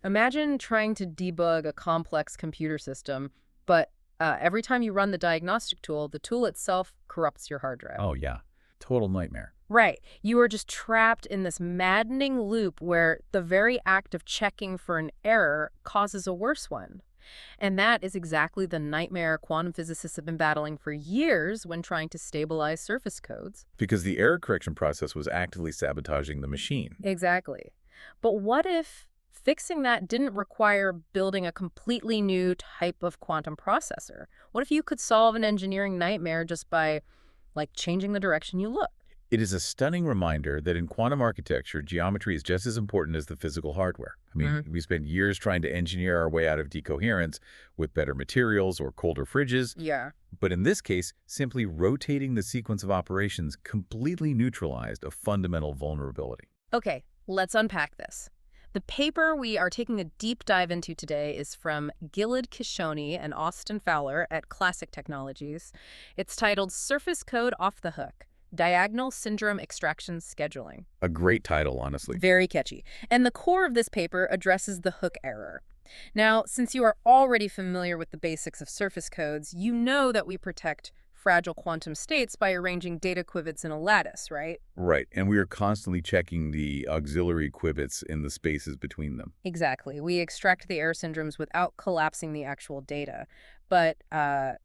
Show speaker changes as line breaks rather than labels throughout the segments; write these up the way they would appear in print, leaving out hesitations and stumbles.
Imagine trying to debug a complex computer system, but every time you run the diagnostic tool, the tool itself corrupts your hard drive.
Oh, yeah. Total nightmare.
Right. You are just trapped in this maddening loop where the very act of checking for an error causes a worse one. And that is exactly the nightmare quantum physicists have been battling for years when trying to stabilize surface codes.
Because the error correction process was actively sabotaging the machine.
Exactly. But what if fixing that didn't require building a completely new type of quantum processor? What if you could solve an engineering nightmare just by, like, changing the direction you look?
It is a stunning reminder that in quantum architecture, geometry is just as important as the physical hardware. I mean, we spent years trying to engineer our way out of decoherence with better materials or colder fridges.
Yeah.
But in this case, simply rotating the sequence of operations completely neutralized a fundamental vulnerability.
Okay, let's unpack this. The paper we are taking a deep dive into today is from Gilad Kishoni and Austin Fowler at Classiq Technologies. It's titled Surface Code Off the Hook: Diagonal Syndrome Extraction Scheduling.
A great title, honestly.
Very catchy. And the core of this paper addresses the hook error. Now, since you are already familiar with the basics of surface codes, you know that we protect fragile quantum states by arranging data qubits in a lattice, right?
Right, and we are constantly checking the auxiliary qubits in the spaces between them.
Exactly. We extract the error syndromes without collapsing the actual data. But the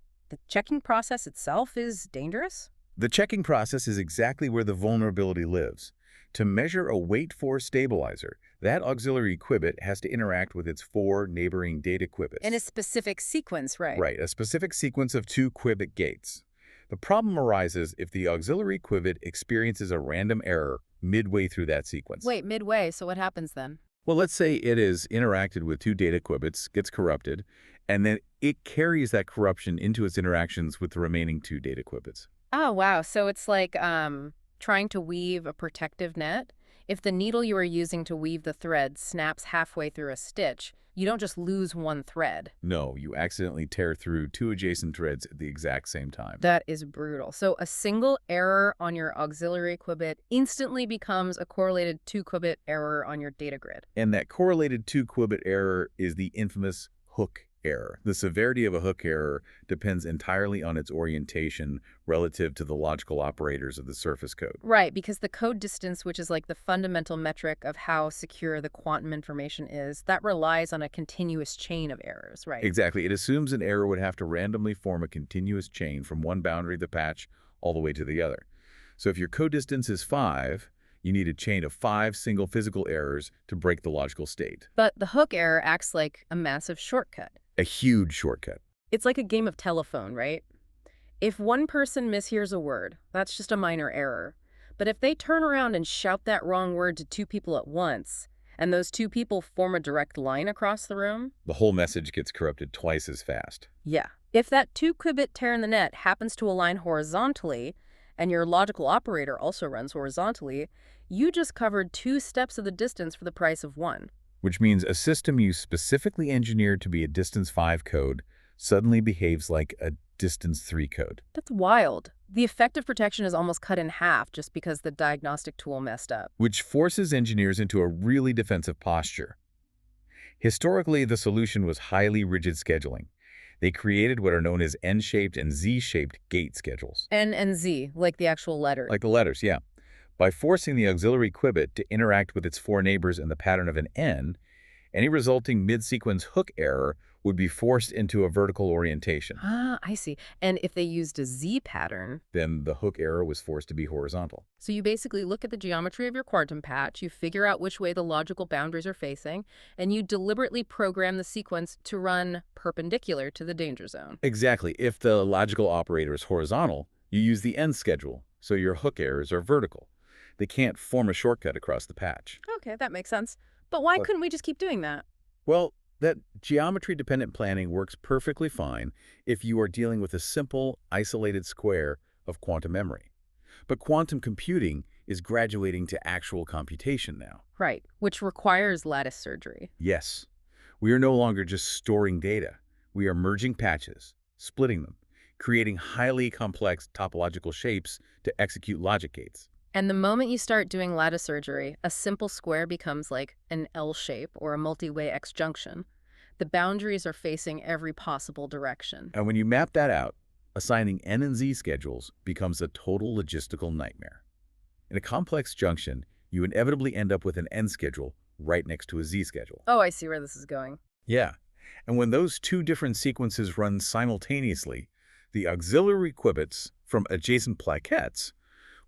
checking process itself is dangerous?
The checking process is exactly where the vulnerability lives. To measure a weight-force stabilizer, that auxiliary qubit has to interact with its 4 neighboring data qubits.
In a specific sequence, right?
Right, a specific sequence of 2 qubit gates. The problem arises if the auxiliary qubit experiences a random error midway through that sequence.
Wait, midway, so what happens then?
Well, let's say it is interacted with 2 data qubits, gets corrupted, and then it carries that corruption into its interactions with the remaining 2 data qubits.
Oh, wow. So it's like trying to weave a protective net. If the needle you are using to weave the thread snaps halfway through a stitch, you don't just lose one thread.
No, you accidentally tear through 2 adjacent threads at the exact same time.
That is brutal. So a single error on your auxiliary qubit instantly becomes a correlated 2-qubit error on your data grid.
And that correlated 2-qubit error is the infamous hook error. The severity of a hook error depends entirely on its orientation relative to the logical operators of the surface code.
Right, because the code distance, which is like the fundamental metric of how secure the quantum information is, that relies on a continuous chain of errors, right?
Exactly. It assumes an error would have to randomly form a continuous chain from one boundary of the patch all the way to the other. So if your code distance is 5, you need a chain of 5 single physical errors to break the logical state.
But the hook error acts like a massive shortcut.
A huge shortcut.
It's like a game of telephone, right? If one person mishears a word, that's just a minor error. But if they turn around and shout that wrong word to 2 people at once, and those 2 people form a direct line across the room,
The whole message gets corrupted twice as fast.
yeah. If that 2-qubit tear in the net happens to align horizontally, and your logical operator also runs horizontally, you just covered 2 steps of the distance for the price of 1.
Which means a system you specifically engineered to be a distance 5 code suddenly behaves like a distance 3 code.
That's wild. The effective protection is almost cut in half just because the diagnostic tool messed up.
Which forces engineers into a really defensive posture. Historically, the solution was highly rigid scheduling. They created what are known as N-shaped and Z-shaped gate schedules.
N and Z, like the actual letter.
Like the letters, yeah. By forcing the auxiliary qubit to interact with its 4 neighbors in the pattern of an N, any resulting mid-sequence hook error would be forced into a vertical orientation.
Ah, I see. And if they used a Z pattern,
Then the hook error was forced to be horizontal.
so you basically look at the geometry of your quantum patch, you figure out which way the logical boundaries are facing, and you deliberately program the sequence to run perpendicular to the danger zone.
Exactly. If the logical operator is horizontal, you use the N schedule, so your hook errors are vertical. They can't form a shortcut across the patch.
Okay, that makes sense. But why
Look.
couldn't we just keep doing that?
Well, that geometry-dependent planning works perfectly fine if you are dealing with a simple, isolated square of quantum memory. But quantum computing is graduating to actual computation now.
Right, which requires lattice surgery.
Yes, we are no longer just storing data. We are merging patches, splitting them, creating highly complex topological shapes to execute logic gates.
And the moment you start doing lattice surgery, a simple square becomes like an L shape or a multi-way X junction. The boundaries are facing every possible direction.
And when you map that out, assigning N and Z schedules becomes a total logistical nightmare. In a complex junction, you inevitably end up with an N schedule right next to a Z schedule.
Oh, I see where this is going.
Yeah, and when those two different sequences run simultaneously, the auxiliary qubits from adjacent plaquettes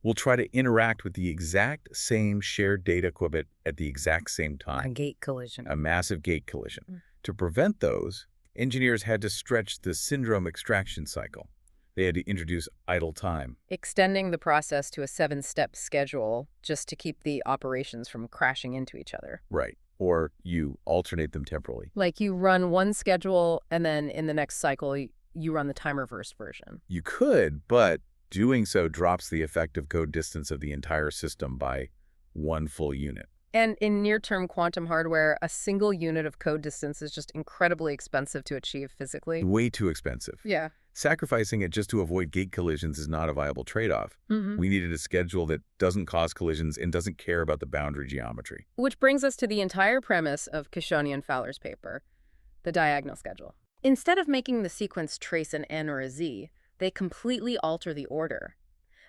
will try to interact with the exact same shared data qubit at the exact same
A
time.
gate collision.
A massive gate collision. To prevent those, engineers had to stretch the syndrome extraction cycle. They had to introduce idle time.
Extending the process to a 7-step schedule just to keep the operations from crashing into each other.
Right. Or you alternate them temporally.
Like you run one schedule and then in the next cycle, you run the time reversed version.
You could, but doing so drops the effective code distance of the entire system by one full unit.
And in near-term quantum hardware, a single unit of code distance is just incredibly expensive to achieve physically.
Way too expensive.
Yeah.
Sacrificing it just to avoid gate collisions is not a viable trade-off. We needed a schedule that doesn't cause collisions and doesn't care about the boundary geometry.
Which brings us to the entire premise of Kishoni and Fowler's paper, the diagonal schedule. Instead of making the sequence trace an N or a Z, they completely alter the order.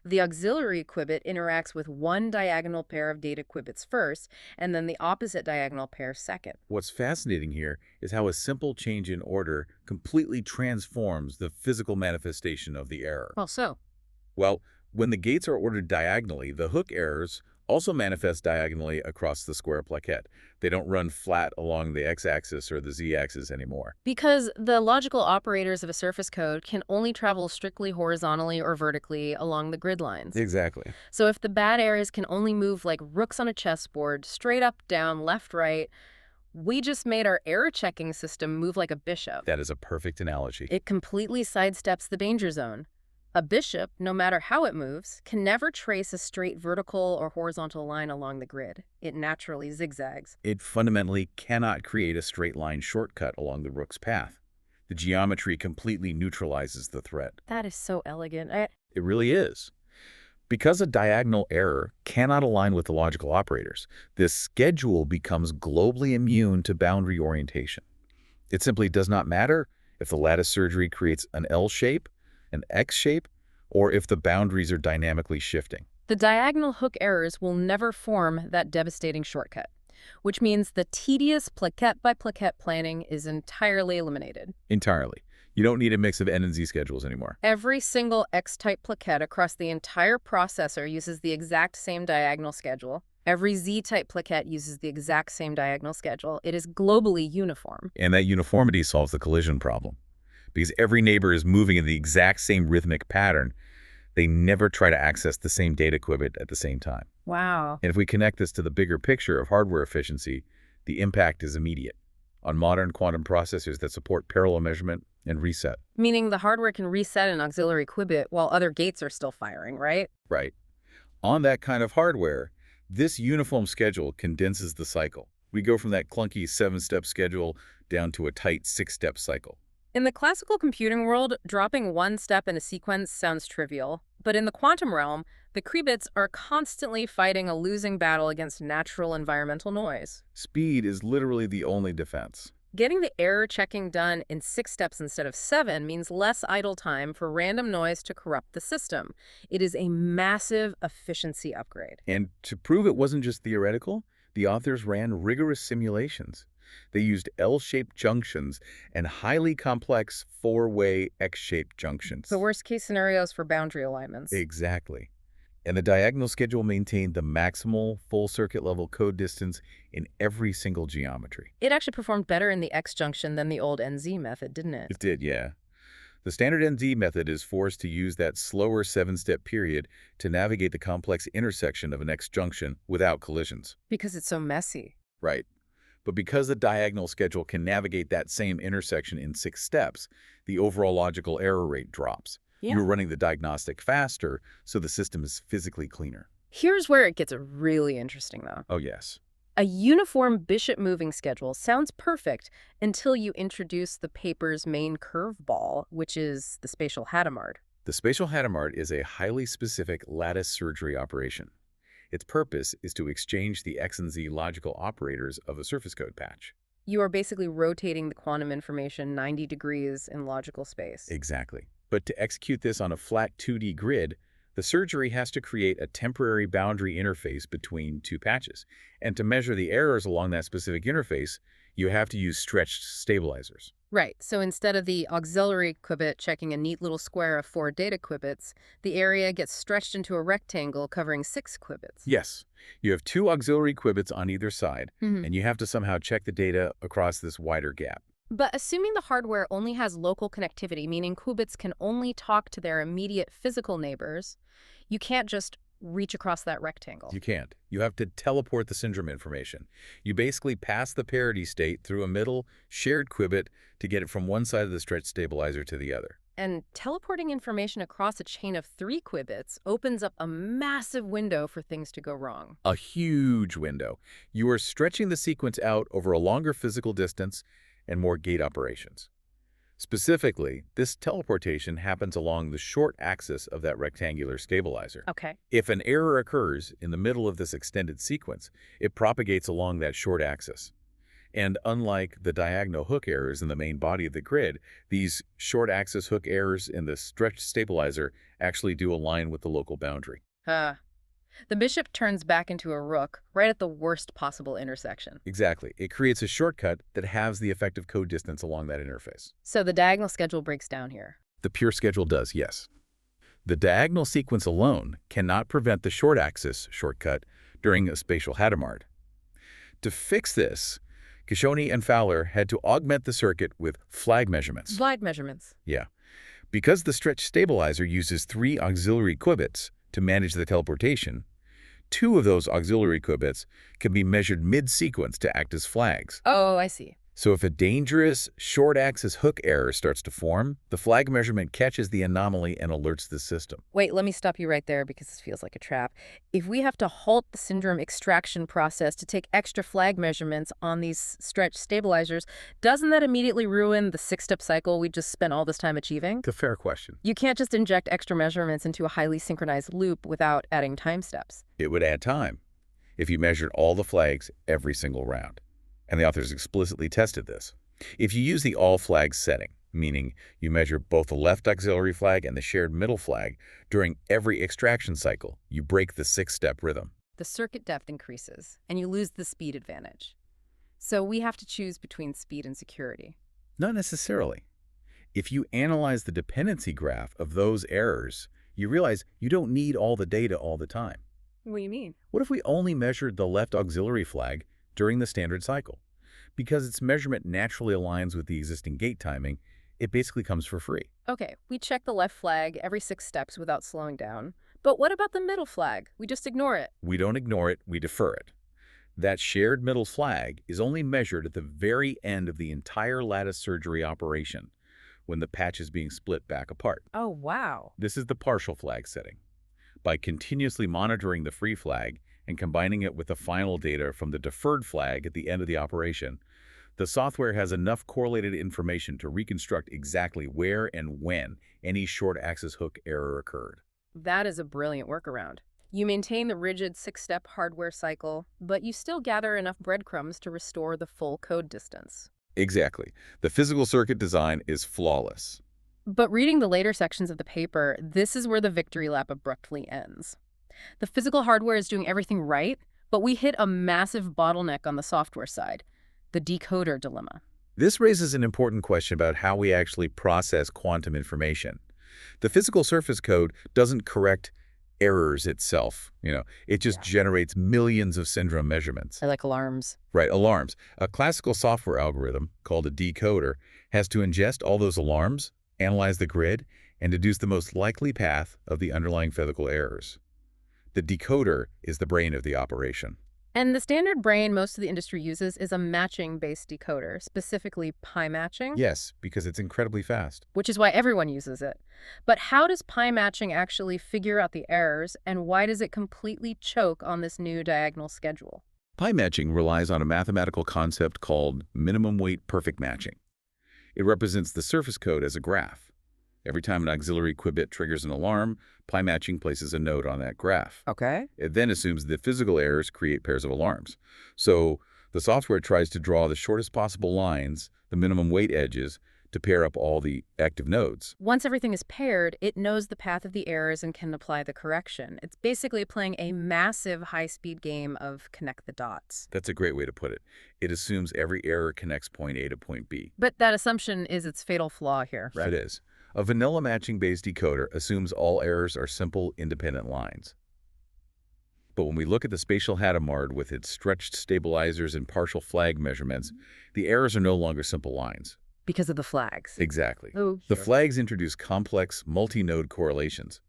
The auxiliary qubit interacts with one diagonal pair of data qubits first, and then the opposite diagonal pair second.
What's fascinating here is how a simple change in order completely transforms the physical manifestation of the error.
Well, so?
Well, when the gates are ordered diagonally, the hook errors also manifest diagonally across the square plaquette. They don't run flat along the x-axis or the z-axis anymore.
Because the logical operators of a surface code can only travel strictly horizontally or vertically along the grid lines.
Exactly.
So if the bad errors can only move like rooks on a chessboard, straight up, down, left, right, we just made our error checking system move like a bishop.
That is a perfect analogy.
It completely sidesteps the danger zone. A bishop, no matter how it moves, can never trace a straight vertical or horizontal line along the grid. It naturally zigzags.
It fundamentally cannot create a straight line shortcut along the rook's path. The geometry completely neutralizes the threat.
That is so elegant.
It really is. Because a diagonal error cannot align with the logical operators, this schedule becomes globally immune to boundary orientation. It simply does not matter if the lattice surgery creates an L shape, an X shape, or if the boundaries are dynamically shifting.
The diagonal hook errors will never form that devastating shortcut, which means the tedious plaquette-by-plaquette planning is entirely eliminated.
Entirely. You don't need a mix of N and Z schedules anymore.
Every single X-type plaquette across the entire processor uses the exact same diagonal schedule. Every Z-type plaquette uses the exact same diagonal schedule. It is globally uniform.
And that uniformity solves the collision problem. Because every neighbor is moving in the exact same rhythmic pattern, they never try to access the same data qubit at the same time.
Wow.
And if we connect this to the bigger picture of hardware efficiency, the impact is immediate on modern quantum processors that support parallel measurement and reset.
Meaning the hardware can reset an auxiliary qubit while other gates are still firing, right?
Right. On that kind of hardware, this uniform schedule condenses the cycle. We go from that clunky 7-step schedule down to a tight 6-step cycle.
In the classical computing world, dropping one step in a sequence sounds trivial. But in the quantum realm, the qubits are constantly fighting a losing battle against natural environmental noise.
Speed is literally the only defense.
Getting the error checking done in 6 steps instead of 7 means less idle time for random noise to corrupt the system. It is a massive efficiency upgrade.
And to prove it wasn't just theoretical, the authors ran rigorous simulations. They used L-shaped junctions and highly complex 4-way X-shaped junctions.
The worst-case scenarios for boundary alignments.
Exactly. And the diagonal schedule maintained the maximal full-circuit level code distance in every single geometry.
It actually performed better in the X junction than the old NZ method, didn't it?
It did, yeah. The standard NZ method is forced to use that slower 7-step period to navigate the complex intersection of an X junction without collisions.
Because it's so messy.
Right. But because the diagonal schedule can navigate that same intersection in 6 steps, the overall logical error rate drops.
Yeah.
You're running the diagnostic faster, so the system is physically cleaner.
Here's where it gets really interesting, though.
Oh, yes.
A uniform bishop moving schedule sounds perfect until you introduce the paper's main curveball, which is the spatial Hadamard.
The spatial Hadamard is a highly specific lattice surgery operation. Its purpose is to exchange the X and Z logical operators of a surface code patch.
You are basically rotating the quantum information 90 degrees in logical space.
Exactly. But to execute this on a flat 2D grid, the surgery has to create a temporary boundary interface between two patches. And to measure the errors along that specific interface, you have to use stretched stabilizers.
Right, so instead of the auxiliary qubit checking a neat little square of 4 data qubits, the area gets stretched into a rectangle covering 6 qubits.
Yes, you have 2 auxiliary qubits on either side, and you have to somehow check the data across this wider gap.
But assuming the hardware only has local connectivity, meaning qubits can only talk to their immediate physical neighbors, you can't just reach across that rectangle.
You can't. You have to teleport the syndrome information. You basically pass the parity state through a middle shared qubit to get it from one side of the stretch stabilizer to the other.
And teleporting information across a chain of 3 qubits opens up a massive window for things to go wrong.
A huge window. You are stretching the sequence out over a longer physical distance and more gate operations. Specifically, this teleportation happens along the short axis of that rectangular stabilizer.
Okay.
If an error occurs in the middle of this extended sequence, it propagates along that short axis. And unlike the diagonal hook errors in the main body of the grid, these short axis hook errors in the stretched stabilizer actually do align with the local boundary.
The bishop turns back into a rook right at the worst possible intersection.
Exactly. It creates a shortcut that halves the effective code distance along that interface.
So the diagonal schedule breaks down here.
The pure schedule does, yes. The diagonal sequence alone cannot prevent the short axis shortcut during a spatial Hadamard. To fix this, Kishoni and Fowler had to augment the circuit with flag measurements.
Flag measurements.
Yeah. Because the stretch stabilizer uses 3 auxiliary qubits to manage the teleportation, 2 of those auxiliary qubits can be measured mid-sequence to act as flags.
Oh, I see.
So if a dangerous short-axis hook error starts to form, the flag measurement catches the anomaly and alerts the system.
Wait, let me stop you right there because this feels like a trap. If we have to halt the syndrome extraction process to take extra flag measurements on these stretch stabilizers, doesn't that immediately ruin the 6-step cycle we just spent all this time achieving?
It's a fair question.
You can't just inject extra measurements into a highly synchronized loop without adding time steps.
It would add time if you measured all the flags every single round. And the authors explicitly tested this. If you use the all flags setting, meaning you measure both the left auxiliary flag and the shared middle flag, during every extraction cycle, you break the 6-step rhythm.
The circuit depth increases, and you lose the speed advantage. So we have to choose between speed and security.
Not necessarily. If you analyze the dependency graph of those errors, you realize you don't need all the data all the time.
What do you mean?
What if we only measured the left auxiliary flag during the standard cycle? Because its measurement naturally aligns with the existing gate timing, it basically comes for free.
Okay, we check the left flag every 6 steps without slowing down. But what about the middle flag? We just ignore it.
We don't ignore it, we defer it. That shared middle flag is only measured at the very end of the entire lattice surgery operation, when the patch is being split back apart.
Oh, wow.
This is the partial flag setting. By continuously monitoring the free flag and combining it with the final data from the deferred flag at the end of the operation, the software has enough correlated information to reconstruct exactly where and when any short-axis hook error occurred.
That is a brilliant workaround. You maintain the rigid 6-step hardware cycle, but you still gather enough breadcrumbs to restore the full code distance.
Exactly. The physical circuit design is flawless.
But reading the later sections of the paper, this is where the victory lap abruptly ends. The physical hardware is doing everything right, but we hit a massive bottleneck on the software side, the decoder dilemma.
This raises an important question about how we actually process quantum information. The physical surface code doesn't correct errors itself. It just generates millions of syndrome measurements.
I like alarms.
Right, alarms. A classical software algorithm called a decoder has to ingest all those alarms, analyze the grid, and deduce the most likely path of the underlying physical errors. The decoder is the brain of the operation.
And the standard brain most of the industry uses is a matching-based decoder, specifically pi matching.
Yes, because it's incredibly fast.
Which is why everyone uses it. But how does pi matching actually figure out the errors, and why does it completely choke on this new diagonal schedule?
Pi matching relies on a mathematical concept called minimum weight perfect matching. It represents the surface code as a graph. Every time an auxiliary qubit triggers an alarm, pi matching places a node on that graph.
Okay.
It then assumes that physical errors create pairs of alarms. So the software tries to draw the shortest possible lines, the minimum weight edges, to pair up all the active nodes.
Once everything is paired, it knows the path of the errors and can apply the correction. It's basically playing a massive high-speed game of connect the dots.
That's a great way to put it. It assumes every error connects point A to point B.
But that assumption is its fatal flaw here, right?
It is. A vanilla matching-based decoder assumes all errors are simple, independent lines. But when we look at the spatial Hadamard with its stretched stabilizers and partial flag measurements, the errors are no longer simple lines.
Because of the flags.
Exactly.
Oh,
The
sure.
flags introduce complex, multi-node correlations.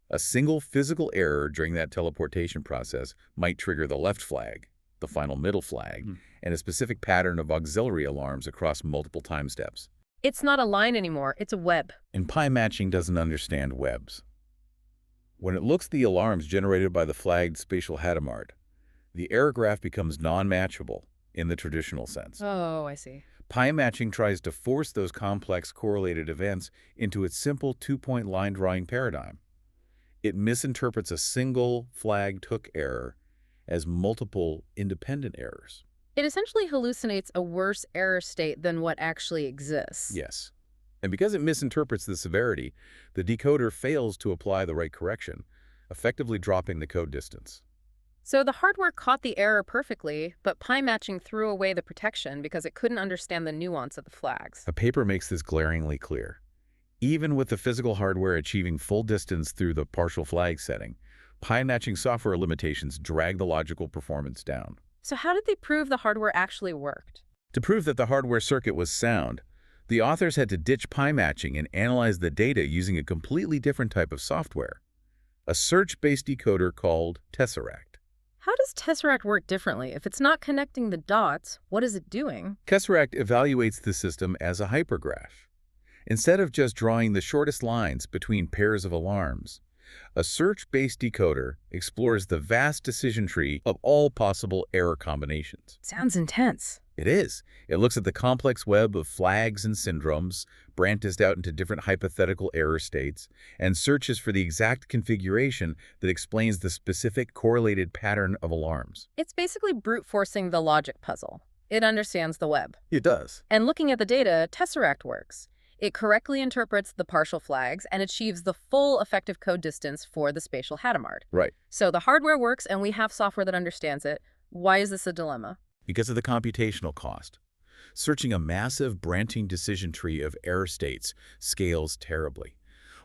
A single physical error during that teleportation process might trigger the left flag, the final middle flag, and a specific pattern of auxiliary alarms across multiple time steps.
It's not a line anymore, it's a web.
And pi matching doesn't understand webs. When it looks at the alarms generated by the flagged spatial Hadamard, the error graph becomes non-matchable in the traditional sense.
Oh, I see.
Pi matching tries to force those complex correlated events into its simple two-point line drawing paradigm. It misinterprets a single flagged hook error as multiple independent errors.
It essentially hallucinates a worse error state than what actually exists.
Yes. And because it misinterprets the severity, the decoder fails to apply the right correction, effectively dropping the code distance.
So the hardware caught the error perfectly, but pi matching threw away the protection because it couldn't understand the nuance of the flags.
A paper makes this glaringly clear. Even with the physical hardware achieving full distance through the partial flag setting, pi matching software limitations drag the logical performance down.
So how did they prove the hardware actually worked?
To prove that the hardware circuit was sound, the authors had to ditch pi matching and analyze the data using a completely different type of software, a search-based decoder called Tesseract.
How does Tesseract work differently? If it's not connecting the dots, what is it doing?
Tesseract evaluates the system as a hypergraph. Instead of just drawing the shortest lines between pairs of alarms, a search-based decoder explores the vast decision tree of all possible error combinations.
Sounds intense.
It is. It looks at the complex web of flags and syndromes, branched out into different hypothetical error states, and searches for the exact configuration that explains the specific correlated pattern of alarms.
It's basically brute forcing the logic puzzle. It understands the web.
It does.
And looking at the data, Tesseract works. It correctly interprets the partial flags and achieves the full effective code distance for the spatial Hadamard.
Right.
So the hardware works and we have software that understands it. Why is this a dilemma?
Because of the computational cost. Searching a massive branching decision tree of error states scales terribly.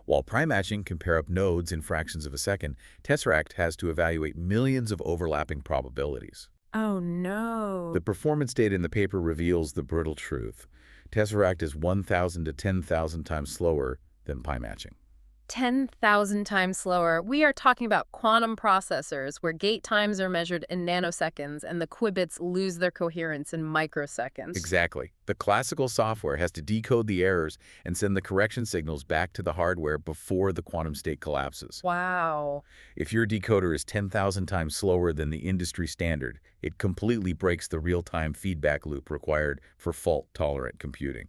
While pi matching can pair up nodes in fractions of a second, Tesseract has to evaluate millions of overlapping probabilities.
Oh no.
The performance data in the paper reveals the brutal truth. Tesseract is 1,000 to 10,000 times slower than pi matching.
10,000 times slower. We are talking about quantum processors where gate times are measured in nanoseconds and the qubits lose their coherence in microseconds.
Exactly. The classical software has to decode the errors and send the correction signals back to the hardware before the quantum state collapses.
Wow.
If your decoder is 10,000 times slower than the industry standard, it completely breaks the real-time feedback loop required for fault-tolerant computing.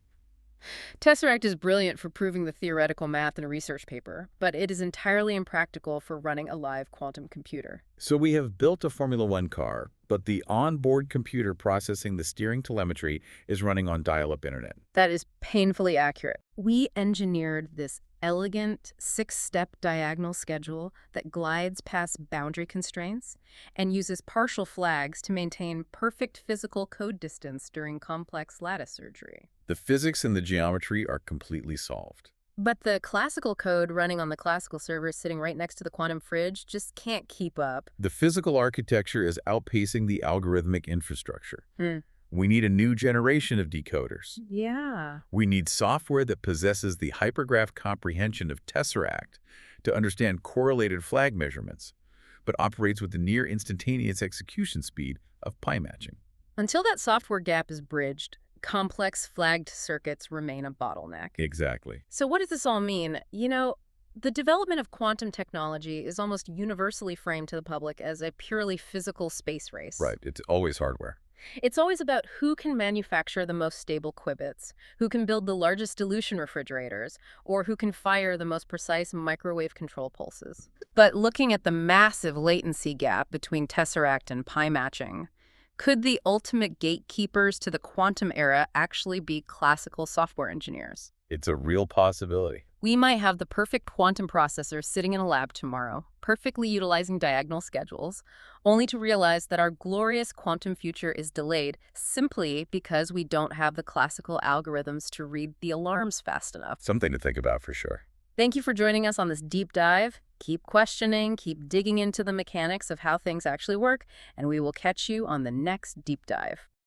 Tesseract is brilliant for proving the theoretical math in a research paper, but it is entirely impractical for running a live quantum computer.
So we have built a Formula One car, but the onboard computer processing the steering telemetry is running on dial-up internet.
That is painfully accurate. We engineered this elegant six-step diagonal schedule that glides past boundary constraints and uses partial flags to maintain perfect physical code distance during complex lattice surgery.
The physics and the geometry are completely solved.
But the classical code running on the classical server sitting right next to the quantum fridge just can't keep up.
The physical architecture is outpacing the algorithmic infrastructure. We need a new generation of decoders.
Yeah.
We need software that possesses the hypergraph comprehension of Tesseract to understand correlated flag measurements, but operates with the near instantaneous execution speed of pi matching.
Until that software gap is bridged, complex flagged circuits remain a bottleneck.
Exactly.
So what does this all mean? You know, the development of quantum technology is almost universally framed to the public as a purely physical space race.
Right. It's always hardware.
It's always about who can manufacture the most stable qubits, who can build the largest dilution refrigerators, or who can fire the most precise microwave control pulses. But looking at the massive latency gap between tesseract and pi matching, could the ultimate gatekeepers to the quantum era actually be classical software engineers?
It's a real possibility.
We might have the perfect quantum processor sitting in a lab tomorrow, perfectly utilizing diagonal schedules, only to realize that our glorious quantum future is delayed simply because we don't have the classical algorithms to read the alarms fast enough.
Something to think about for sure.
Thank you for joining us on this deep dive. Keep questioning, keep digging into the mechanics of how things actually work, and we will catch you on the next deep dive.